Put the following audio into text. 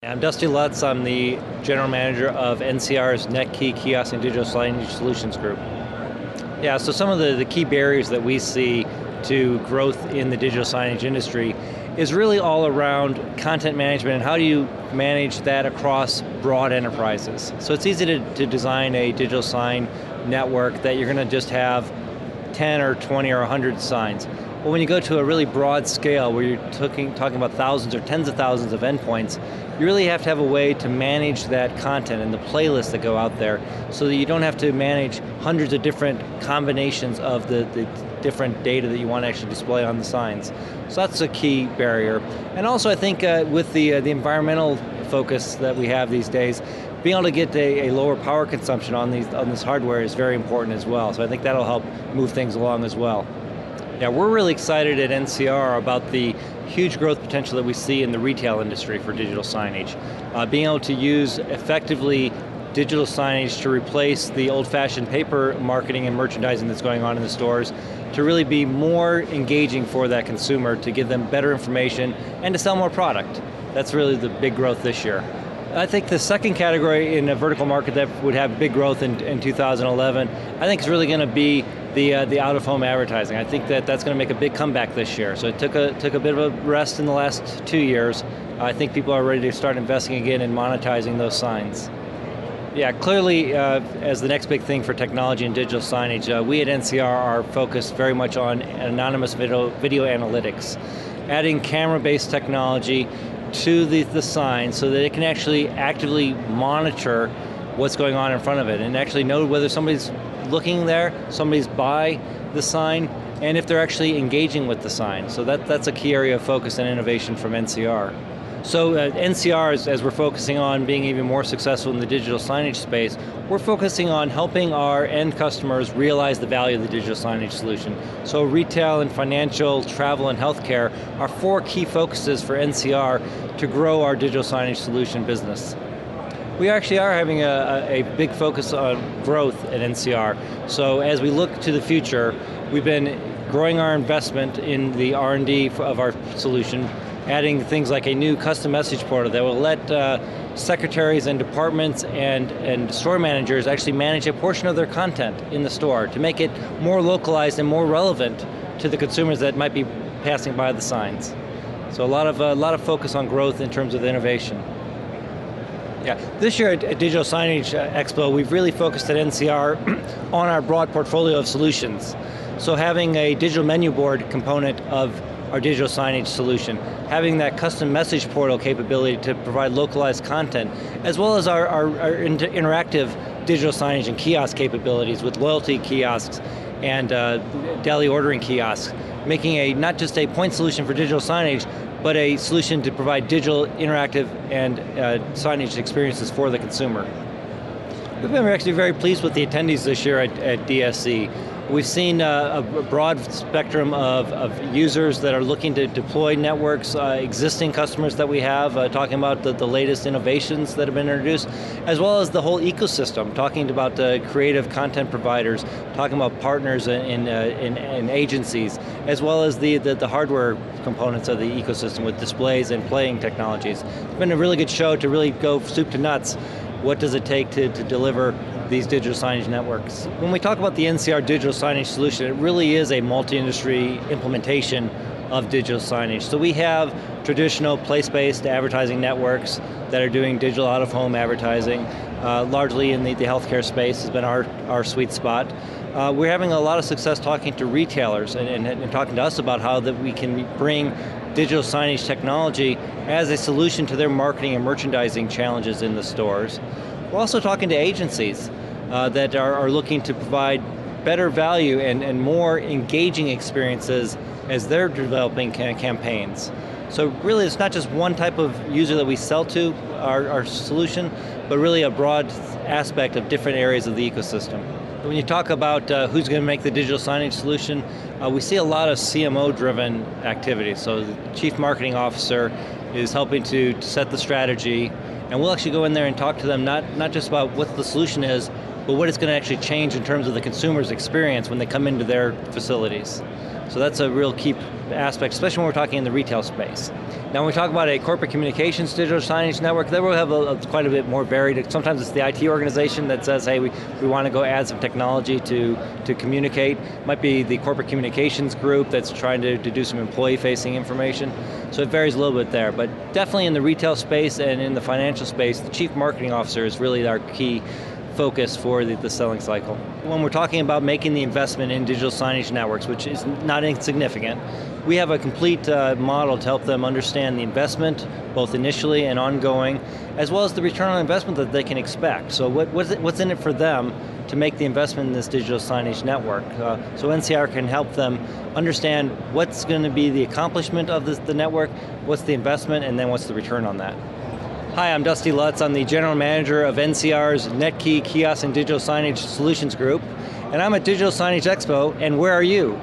I'm Dusty Lutz. I'm the General Manager of NCR's NetKey Kiosk and Digital Signage Solutions Group. Yeah, so some of the key barriers that we see to growth in the digital signage industry is really all around content management and how do you manage that across broad enterprises. So it's easy to design a digital sign network that you're going to just have 10 or 20 or 100 signs. But when you go to a really broad scale where you're talking about thousands or tens of thousands of endpoints, you really have to have a way to manage that content and the playlists that go out there so that you don't have to manage hundreds of different combinations of the different data that you want to actually display on the signs. So that's a key barrier. And also I think with the environmental focus that we have these days, being able to get a lower power consumption on this hardware is very important as well. So I think that'll help move things along as well. Yeah, we're really excited at NCR about the huge growth potential that we see in the retail industry for digital signage. Being able to use effectively digital signage to replace the old-fashioned paper marketing and merchandising that's going on in the stores, to really be more engaging for that consumer, to give them better information and to sell more product. That's really the big growth this year. I think the second category in a vertical market that would have big growth in 2011, I think is really going to be the out-of-home advertising. I think that's going to make a big comeback this year. So it took a bit of a rest in the last 2 years. I think people are ready to start investing again in monetizing those signs. Yeah, clearly as the next big thing for technology and digital signage, we at NCR are focused very much on anonymous video analytics, adding camera-based technology to the sign so that it can actually actively monitor what's going on in front of it and actually know whether somebody's looking there, somebody's by the sign, and if they're actually engaging with the sign. So that's a key area of focus and innovation from NCR. So NCR, as we're focusing on being even more successful in the digital signage space, we're focusing on helping our end customers realize the value of the digital signage solution. So retail and financial, travel and healthcare are 4 key focuses for NCR to grow our digital signage solution business. We actually are having a big focus on growth at NCR. So as we look to the future, we've been growing our investment in the R&D of our solution, adding things like a new custom message portal that will let secretaries and departments and store managers actually manage a portion of their content in the store to make it more localized and more relevant to the consumers that might be passing by the signs. So a lot of focus on growth in terms of innovation. Yeah, this year at Digital Signage Expo, we've really focused at NCR on our broad portfolio of solutions. So having a digital menu board component of our digital signage solution, having that custom message portal capability to provide localized content, as well as our interactive digital signage and kiosk capabilities with loyalty kiosks and deli ordering kiosks, making not just a point solution for digital signage, but a solution to provide digital, interactive, and signage experiences for the consumer. We've been actually very pleased with the attendees this year at DSE. We've seen a broad spectrum of users that are looking to deploy networks, existing customers that we have, talking about the latest innovations that have been introduced, as well as the whole ecosystem, talking about creative content providers, talking about partners in agencies, as well as the hardware components of the ecosystem with displays and playing technologies. It's been a really good show to really go soup to nuts. What does it take to deliver these digital signage networks? When we talk about the NCR digital signage solution, it really is a multi-industry implementation of digital signage. So we have traditional place-based advertising networks that are doing digital out-of-home advertising, largely in the healthcare space has been our sweet spot. We're having a lot of success talking to retailers and talking to us about how that we can bring digital signage technology as a solution to their marketing and merchandising challenges in the stores. We're also talking to agencies that are looking to provide better value and more engaging experiences as they're developing campaigns. So really it's not just one type of user that we sell to our solution, but really a broad aspect of different areas of the ecosystem. When you talk about who's going to make the digital signage solution, we see a lot of CMO-driven activities. So the Chief Marketing Officer is helping to set the strategy, and we'll actually go in there and talk to them not just about what the solution is, but what it's going to actually change in terms of the consumer's experience when they come into their facilities. So that's a real key aspect, especially when we're talking in the retail space. Now when we talk about a corporate communications digital signage network, then we'll have quite a bit more varied. Sometimes it's the IT organization that says, hey, we want to go add some technology to communicate. It might be the corporate communications group that's trying to do some employee-facing information. So it varies a little bit there, but definitely in the retail space and in the financial space, the chief marketing officer is really our key focus for the selling cycle. When we're talking about making the investment in digital signage networks, which is not insignificant, we have a complete model to help them understand the investment, both initially and ongoing, as well as the return on investment that they can expect. So what's in it for them to make the investment in this digital signage network? So NCR can help them understand what's going to be the accomplishment of the network, what's the investment, and then what's the return on that. Hi, I'm Dusty Lutz. I'm the General Manager of NCR's NetKey Kiosk and Digital Signage Solutions Group, and I'm at Digital Signage Expo, and where are you?